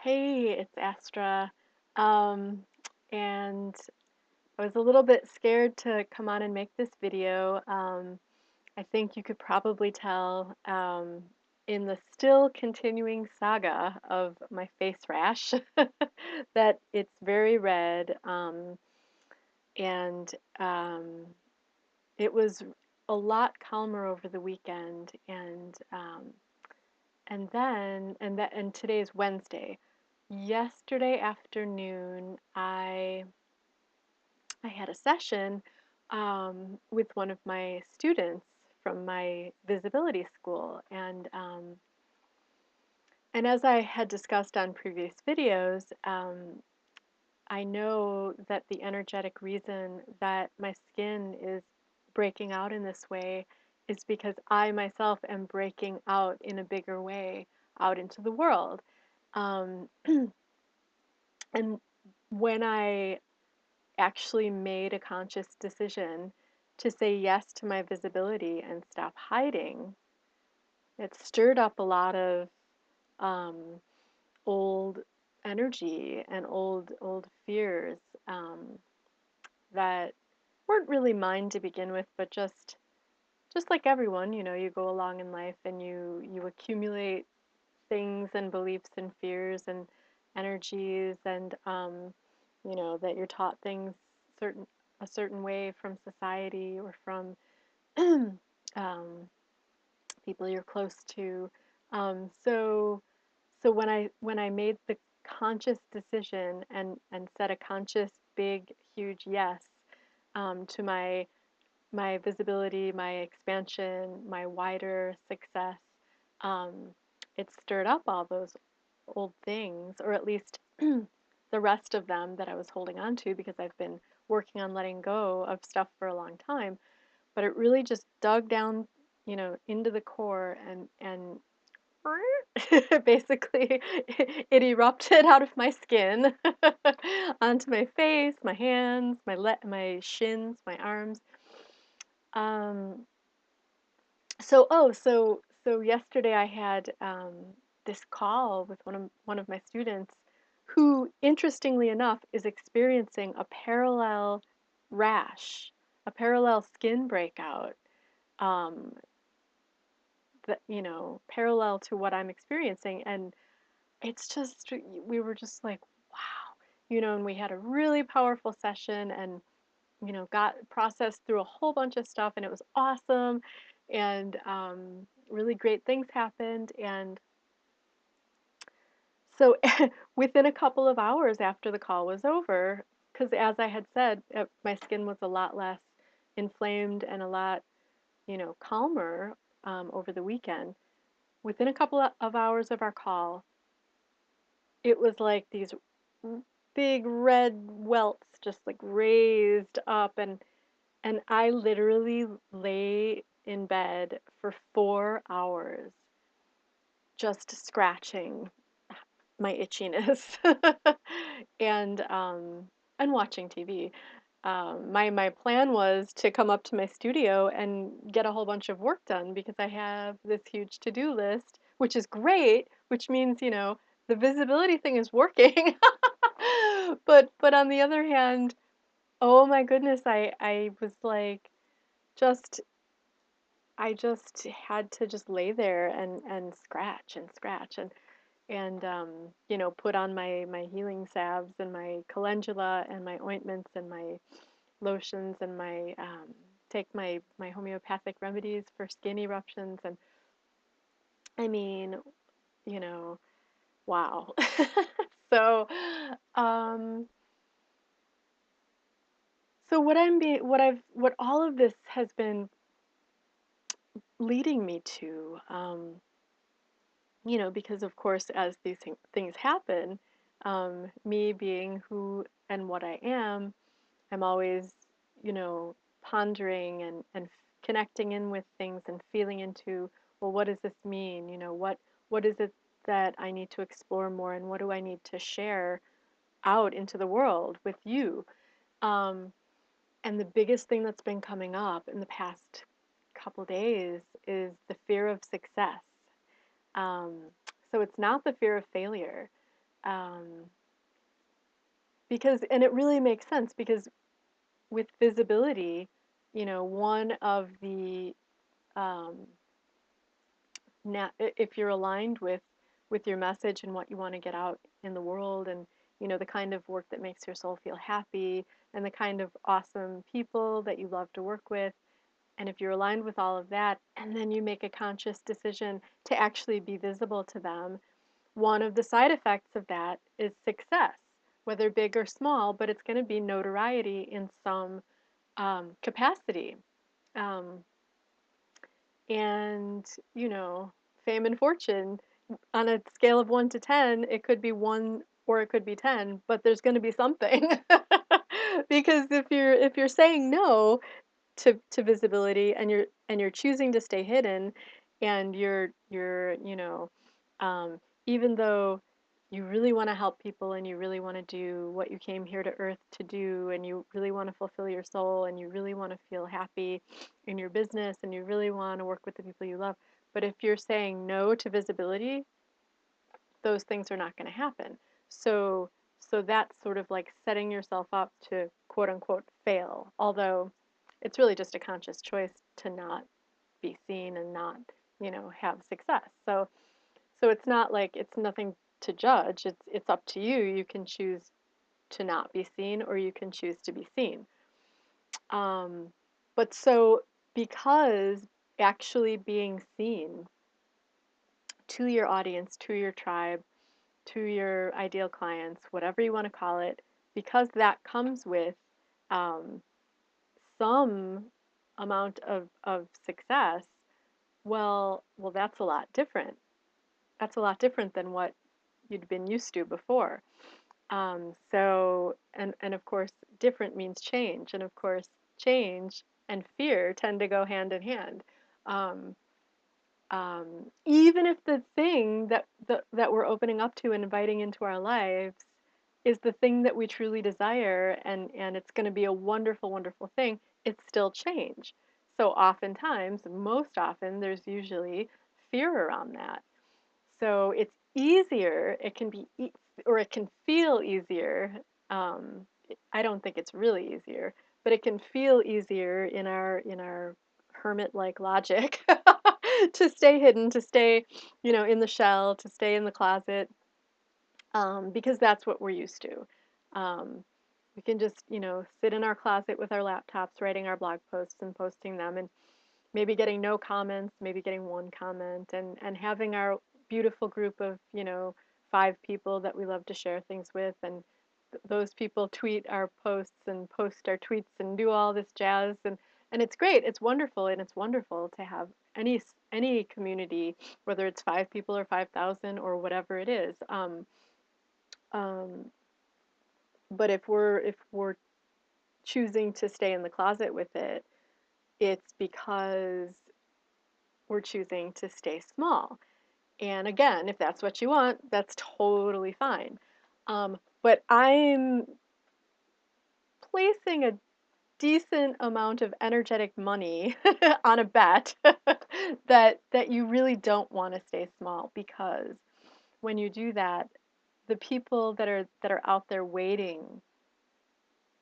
Hey, it's Astra. Um, and I was a little bit scared to come on and make this video. I think you could probably tell in the still continuing saga of my face rash that it's very red. And It was a lot calmer over the weekend. And today's Wednesday. Yesterday afternoon, I had a session with one of my students from my visibility school, and as I had discussed on previous videos, I know that the energetic reason that my skin is breaking out in this way is because I myself am breaking out in a bigger way out into the world. Um, and when I actually made a conscious decision to say yes to my visibility and stop hiding, it stirred up a lot of um, old energy and old fears um, that weren't really mine to begin with, but just like everyone, you go along in life and you accumulate things and beliefs and fears and energies and that you're taught things certain a certain way from society or from um, people you're close to. So when I made the conscious decision and set a conscious big huge yes to my visibility, my expansion, my wider success, um, it stirred up all those old things, or at least the rest of them that I was holding on to because I've been working on letting go of stuff for a long time. But it really just dug down, into the core and basically it erupted out of my skin onto my face, my hands, my shins, my arms. Um, so yesterday I had this call with one of my students who, interestingly enough, is experiencing a parallel rash, a parallel skin breakout, um, that parallel to what I'm experiencing, and it's just we were just like, wow, and we had a really powerful session, and got processed through a whole bunch of stuff, and it was awesome, and really great things happened. And so within a couple of hours after the call was over, because as I had said, my skin was a lot less inflamed and a lot, calmer over the weekend. Within a couple of hours of our call, it was like these big red welts just like raised up, and I literally lay in bed for 4 hours just scratching my itchiness and and watching TV. My plan was to come up to my studio and get a whole bunch of work done because I have this huge to-do list, which is great, which means, the visibility thing is working. But on the other hand, oh my goodness, I was like just I just had to just lay there and scratch and scratch and put on my healing salves and my calendula and my ointments and my lotions and my take my homeopathic remedies for skin eruptions. And I mean, you know, wow. So um so what all of this has been leading me to, because of course, as these things happen, me being who and what I am, I'm always, pondering and connecting in with things and feeling into, well, what does this mean? What is it that I need to explore more, and what do I need to share out into the world with you? Um, and the biggest thing that's been coming up in the past couple days is the fear of success. Um, so it's not the fear of failure. Um, because, and it really makes sense because with visibility, one of the um, if you're aligned with your message and what you want to get out in the world, and the kind of work that makes your soul feel happy, and the kind of awesome people that you love to work with, and if you're aligned with all of that, and then you make a conscious decision to actually be visible to them, one of the side effects of that is success, whether big or small, but it's going to be notoriety in some capacity. Um, and, you know, fame and fortune on a scale of 1 to 10, it could be 1 or it could be 10, but there's going to be something. Because if you're saying no to visibility, and you're choosing to stay hidden, and you're um, even though you really want to help people, and you really want to do what you came here to earth to do, and you really want to fulfill your soul, and you really want to feel happy in your business, and you really want to work with the people you love, but if you're saying no to visibility, those things are not going to happen. So that's sort of like setting yourself up to quote unquote fail, although it's really just a conscious choice to not be seen and not, have success. So it's not like it's nothing to judge. It's up to you. You can choose to not be seen, or you can choose to be seen. Um, but so because actually being seen to your audience, to your tribe, to your ideal clients, whatever you want to call it, because that comes with um, some amount of success, well, that's a lot different. That's a lot different than what you'd been used to before. And of course, different means change, and of course, change and fear tend to go hand in hand. Um, Even if the thing that we're opening up to and inviting into our lives is the thing that we truly desire, and it's going to be a wonderful, wonderful thing, it's still change. So oftentimes, most often, there's usually fear around that. So it's easier, it can be, or it can feel easier. I don't think it's really easier, but it can feel easier in our hermit-like logic to stay hidden, to stay, in the shell, to stay in the closet, because that's what we're used to. Um, we can just, sit in our closet with our laptops, writing our blog posts and posting them, and maybe getting no comments, maybe getting one comment, and having our beautiful group of, 5 people that we love to share things with, and those people tweet our posts and post our tweets and do all this jazz, and it's great, it's wonderful, and it's wonderful to have any community, whether it's 5 people or 5,000 or whatever it is. Um, but if we're choosing to stay in the closet with it, it's because we're choosing to stay small. And again, if that's what you want, that's totally fine. But I'm placing a decent amount of energetic money on a bet that you really don't want to stay small, because when you do that, the people that are out there waiting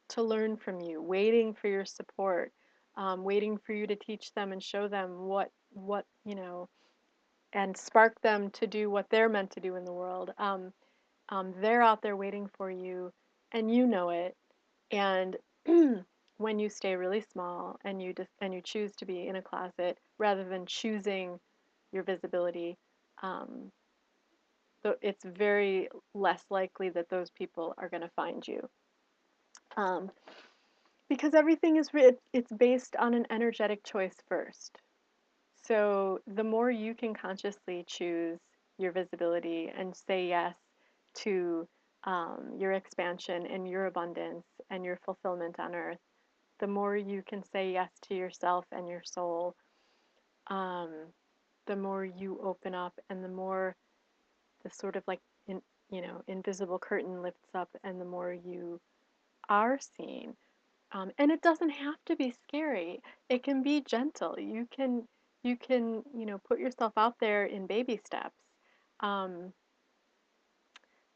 to learn from you, waiting for your support, waiting for you to teach them and show them what and spark them to do what they're meant to do in the world. They're out there waiting for you, and you know it. And when you stay really small, and you choose to be in a closet rather than choosing your visibility, um, it's very less likely that those people are going to find you. Um, because everything it's based on an energetic choice first. So the more you can consciously choose your visibility and say yes to your expansion and your abundance and your fulfillment on earth, the more you can say yes to yourself and your soul, um, the more you open up, and the more the sort of like invisible curtain lifts up, and the more you are seen. And it doesn't have to be scary. It can be gentle. You can put yourself out there in baby steps. Um,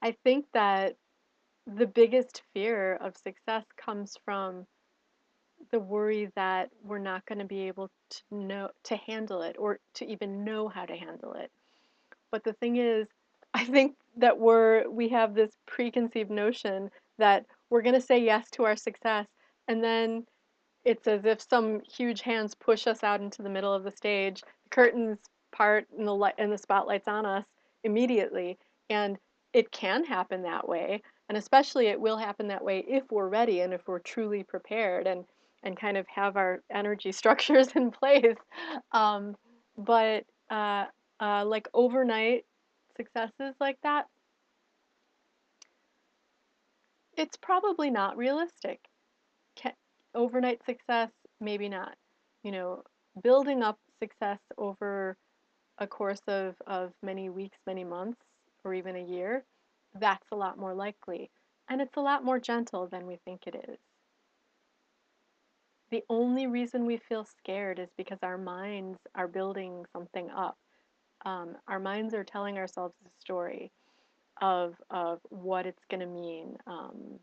I think that the biggest fear of success comes from the worry that we're not going to be able to handle it or to even know how to handle it. But the thing is, I think that we have this preconceived notion that we're going to say yes to our success, and then it's as if some huge hands push us out into the middle of the stage, the curtains part and the light and the spotlight's on us immediately. And it can happen that way. And especially it will happen that way if we're ready and if we're truly prepared and kind of have our energy structures in place. Um, but like overnight successes like that, it's probably not realistic. Can, overnight success, maybe not. You know, building up success over a course of many weeks, many months, or even a year, that's a lot more likely. And it's a lot more gentle than we think it is. The only reason we feel scared is because our minds are building something up. Our minds are telling ourselves a story of what it's going to mean. Um,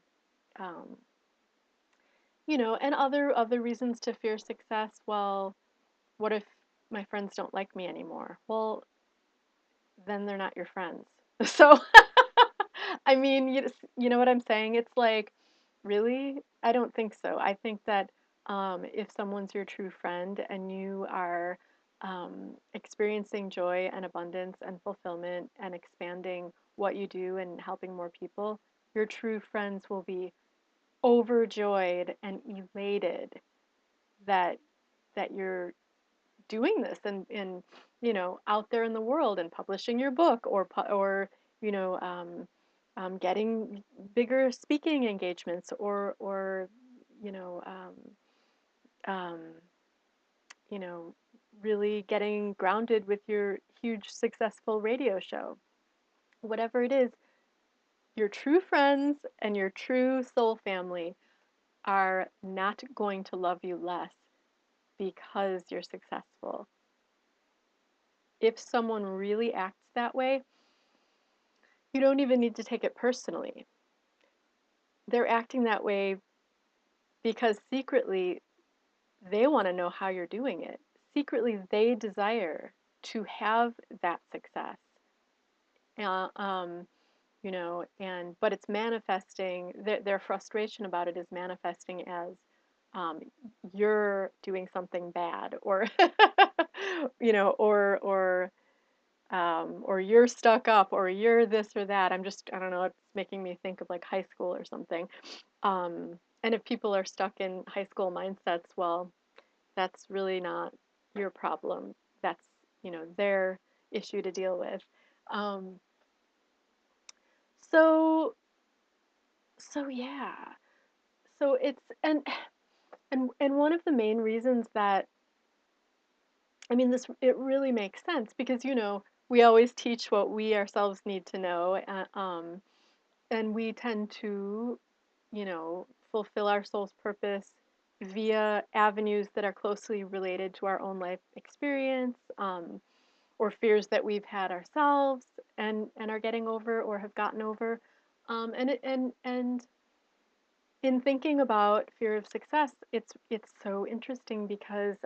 and other reasons to fear success. Well, what if my friends don't like me anymore? Well, then they're not your friends. So, I mean, you know what I'm saying? It's like, really? I don't think so. I think that if someone's your true friend and you are experiencing joy and abundance and fulfillment and expanding what you do and helping more people, your true friends will be overjoyed and elated that you're doing this and out there in the world and publishing your book or you know getting bigger speaking engagements or you know um, you know really getting grounded with your huge successful radio show, whatever it is. Your true friends and your true soul family are not going to love you less because you're successful. If someone really acts that way, you don't even need to take it personally. They're acting that way because secretly they want to know how you're doing it. Secretly, they desire to have that success. Uh, um, and but it's manifesting. Their frustration about it is manifesting as um, you're doing something bad, or or you're stuck up, or you're this or that. I don't know, it's making me think of like high school or something. And if people are stuck in high school mindsets, well, that's really not your problem. That's, their issue to deal with. Um, so, so yeah. So it's, and one of the main reasons that, I mean, it really makes sense because, we always teach what we ourselves need to know. And we tend to, fulfill our soul's purpose via avenues that are closely related to our own life experience, or fears that we've had ourselves and are getting over or have gotten over. And in thinking about fear of success, it's so interesting because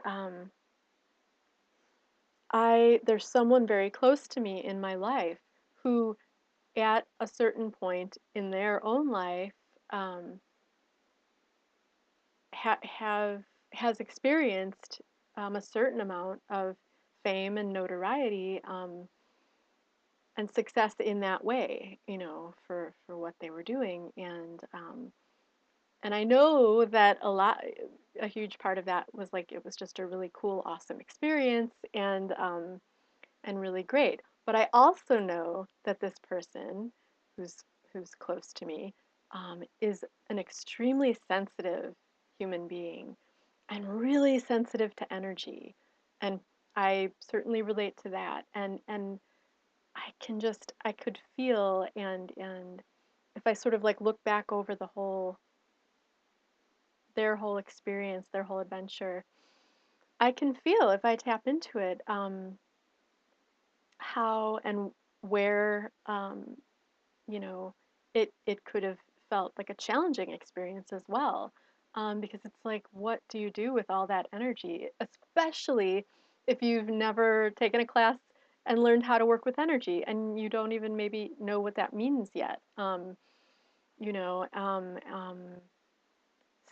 there's someone very close to me in my life who, at a certain point in their own life, um, ha- have has experienced a certain amount of fame and notoriety, and success in that way, for what they were doing, and I know that a huge part of that was like it was just a really cool, awesome experience, and really great. But I also know that this person who's who's close to me, is an extremely sensitive human being and really sensitive to energy. And I certainly relate to that. And I could feel and if I sort of like look back over their whole experience, their whole adventure, I can feel if I tap into it, how and where, you know, it could have felt like a challenging experience as well. Because it's like, what do you do with all that energy, especially if you've never taken a class and learned how to work with energy and you don't even maybe know what that means yet. You know,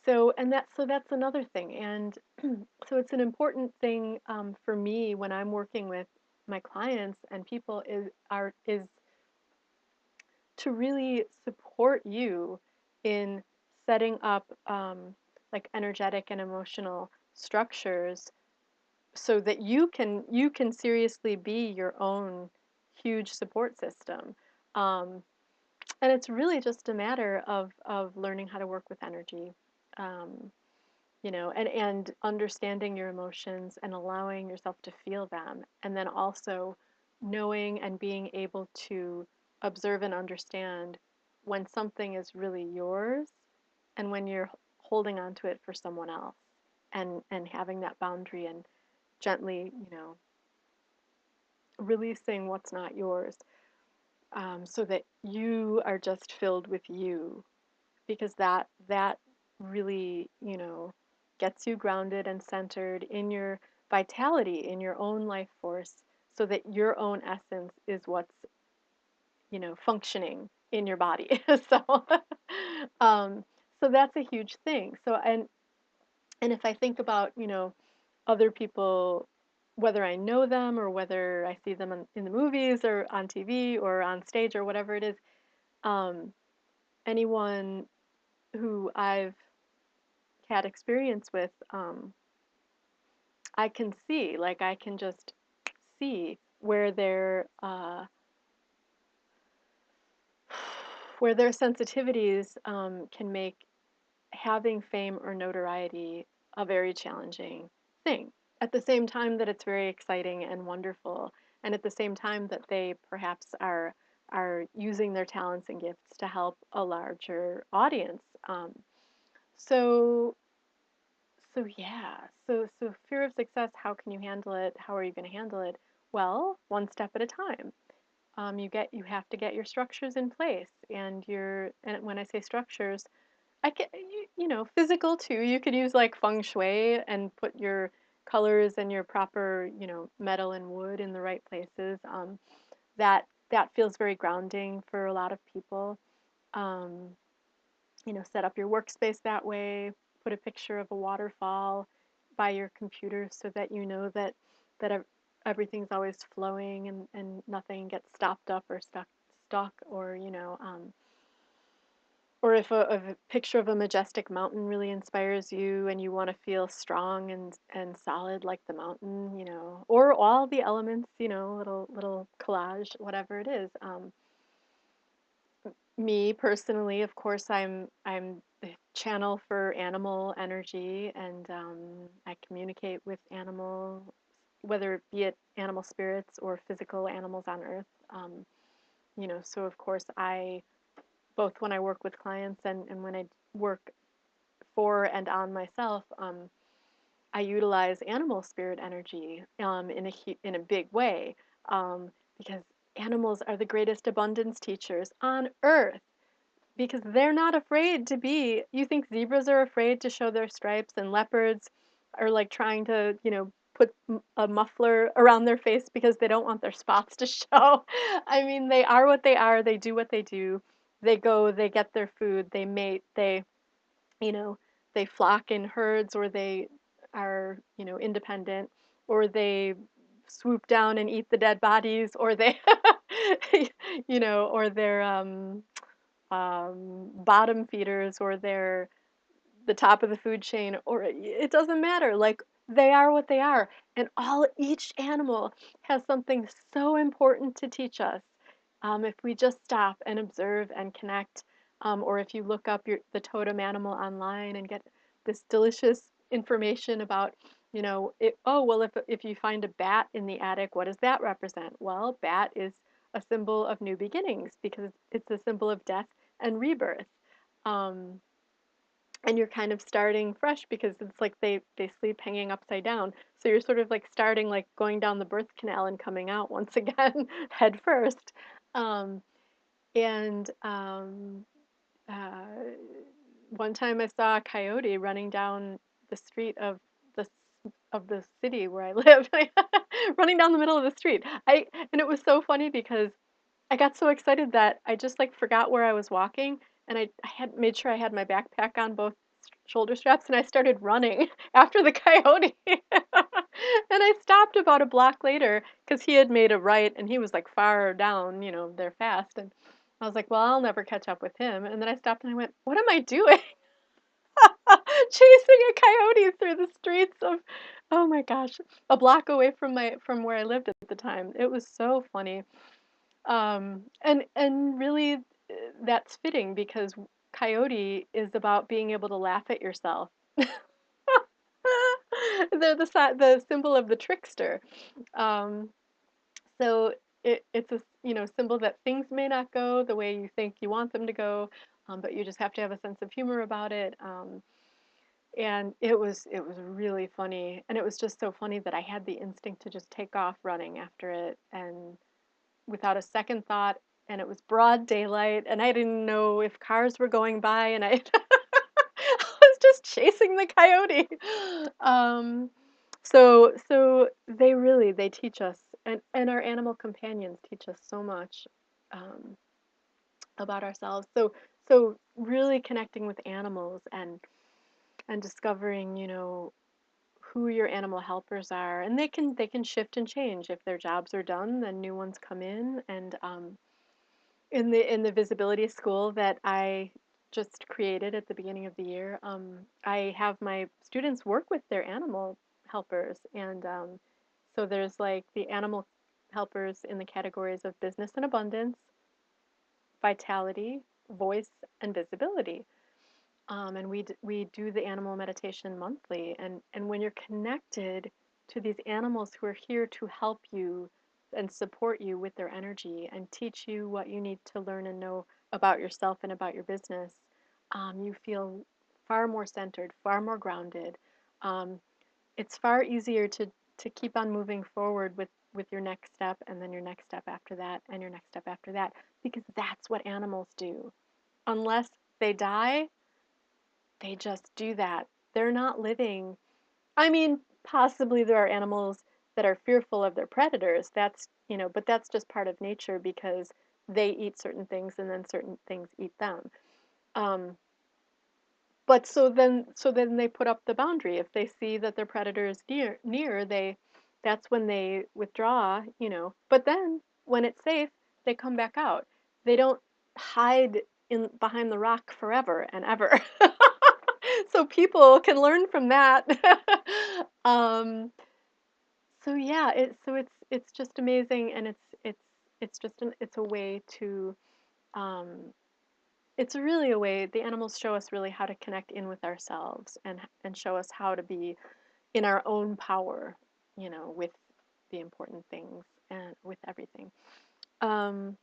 so and that's another thing, and so it's an important thing for me when I'm working with my clients and people is to really support you in setting up like energetic and emotional structures so that you can seriously be your own huge support system. Um, and it's really just a matter of learning how to work with energy. Um, and understanding your emotions and allowing yourself to feel them, and then also knowing and being able to observe and understand when something is really yours and when you're holding on to it for someone else, and having that boundary and gently, releasing what's not yours, so that you are just filled with you, because that really, gets you grounded and centered in your vitality, in your own life force, so that your own essence is what's, functioning in your body. So um so that's a huge thing. So and if I think about, other people, whether I know them or whether I see them in the movies or on TV or on stage or whatever it is, um anyone who I've had experience with, I can see, like I can just see where their sensitivities can make having fame or notoriety a very challenging thing. At the same time that it's very exciting and wonderful, and at the same time that they perhaps are using their talents and gifts to help a larger audience. So So yeah, so fear of success, how can you handle it? How are you going to handle it? Well, one step at a time. You have to get your structures in place, and when I say structures, physical too. You could use like feng shui and put your colors and your proper, metal and wood in the right places. That feels very grounding for a lot of people. Um, Set up your workspace that way, put a picture of a waterfall by your computer so that you know that everything's always flowing, and nothing gets stopped up or stuck, or or if a picture of a majestic mountain really inspires you and you want to feel strong and solid like the mountain, or all the elements, little collage, whatever it is. Me personally, of course, I'm the channel for animal energy, and I communicate with animals, whether it be it animal spirits or physical animals on Earth. So of course, I both when I work with clients and when I work for and on myself, I utilize animal spirit energy in a big way, because animals are the greatest abundance teachers on Earth, because they're not afraid to be. You think zebras are afraid to show their stripes, and leopards are like trying to, put a muffler around their face because they don't want their spots to show. I mean, they are what they are. They do what they do. They go, they get their food, they mate, you know, they flock in herds, or they are, independent, or they swoop down and eat the dead bodies, or they, or they're bottom feeders, or they're the top of the food chain, or it doesn't matter. Like, they are what they are, and each animal has something so important to teach us. If we just stop and observe and connect, or if you look up the totem animal online and get this delicious information about, oh well, if you find a bat in the attic, what does that represent? Well, bat is a symbol of new beginnings because it's a symbol of death and rebirth. Um, and you're kind of starting fresh because it's like they sleep hanging upside down. So you're sort of like starting, like going down the birth canal and coming out once again head first. Um, And uh, one time I saw a coyote running down the street the of the city where I live, running down the middle of the street. I And it was so funny because I got so excited that I just like forgot where I was walking, and I had made sure I had my backpack on both shoulder straps, and I started running after the coyote. And I stopped about a block later because he had made a right, and he was like far down, they're fast, and I was like, well, I'll never catch up with him. And then I stopped and I went, what am I doing? Chasing a coyote through the streets of, oh my gosh, a block away from where I lived at the time. It was so funny. And really, that's fitting because coyote is about being able to laugh at yourself. They're the symbol of the trickster. Um, so it's a symbol that things may not go the way you think you want them to go, but you just have to have a sense of humor about it. And it was really funny, and it was just so funny that I had the instinct to just take off running after it, and without a second thought, and it was broad daylight, and I didn't know if cars were going by, and I I was just chasing the coyote. Um, so they teach us, and our animal companions teach us so much um, about ourselves. So really connecting with animals and discovering, who your animal helpers are, and they can shift and change. If their jobs are done, then new ones come in. And in the visibility school that I just created at the beginning of the year, I have my students work with their animal helpers, and so there's like the animal helpers in the categories of business and abundance, vitality, voice, and visibility. And we do the animal meditation monthly. And when you're connected to these animals who are here to help you and support you with their energy and teach you what you need to learn and know about yourself and about your business, you feel far more centered, far more grounded. Um, it's far easier to keep on moving forward with your next step, and then your next step after that, and your next step after that, because that's what animals do. Unless they die, they just do that. They're not living. I mean, possibly there are animals that are fearful of their predators. But that's just part of nature because they eat certain things and then certain things eat them. Um, but so then they put up the boundary. If they see that their predator is near, that's when they withdraw. But then when it's safe, they come back out. They don't hide in behind the rock forever and ever. So people can learn from that. um, so yeah, it's just amazing, and it's a way to um, it's really a way. The animals show us really how to connect in with ourselves, and show us how to be in our own power, with the important things and with everything. Um,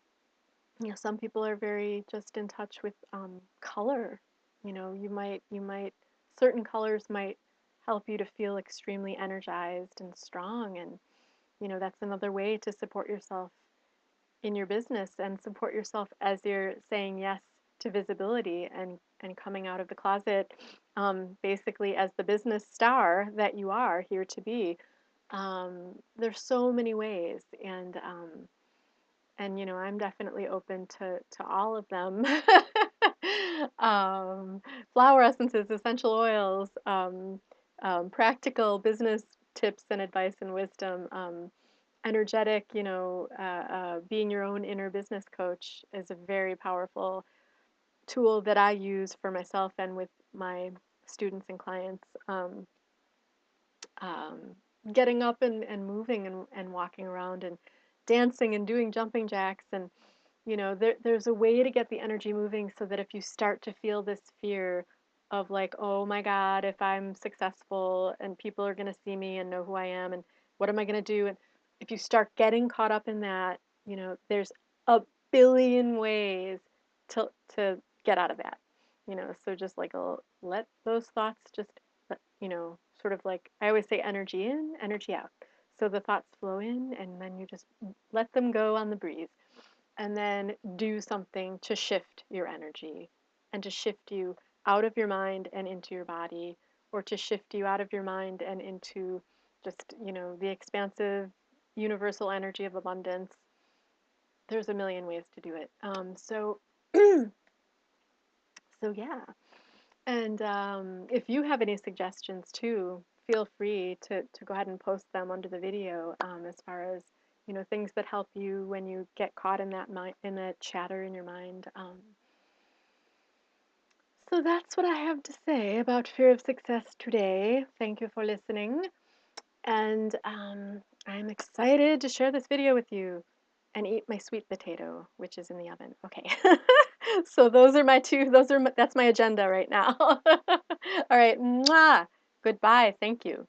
some people are very just in touch with color. You might certain colors might help you to feel extremely energized and strong, and that's another way to support yourself in your business and support yourself as you're saying yes to visibility and coming out of the closet, basically as the business star that you are here to be. There's so many ways, and I'm definitely open to all of them. um, Flower essences, essential oils, practical business tips and advice and wisdom. Energetic, being your own inner business coach is a very powerful tool that I use for myself and with my students and clients. Um, Getting up and moving and walking around and dancing and doing jumping jacks, and there's a way to get the energy moving so that if you start to feel this fear of like, oh my God, if I'm successful and people are going to see me and know who I am, and what am I going to do? And if you start getting caught up in that, there's a billion ways to get out of that. So just like let those thoughts just, sort of like I always say, energy in, energy out. So the thoughts flow in, and then you just let them go on the breeze. and then do something to shift your energy and to shift you out of your mind and into your body, or to shift you out of your mind and into just, the expansive universal energy of abundance. There's a million ways to do it. So yeah. And if you have any suggestions too, feel free to go ahead and post them under the video, as far as, things that help you when you get caught in that chatter in your mind. So that's what I have to say about fear of success today. Thank you for listening. And I'm excited to share this video with you and eat my sweet potato, which is in the oven. Okay. So those are my two, that's my agenda right now. All right. Mwah. Goodbye. Thank you.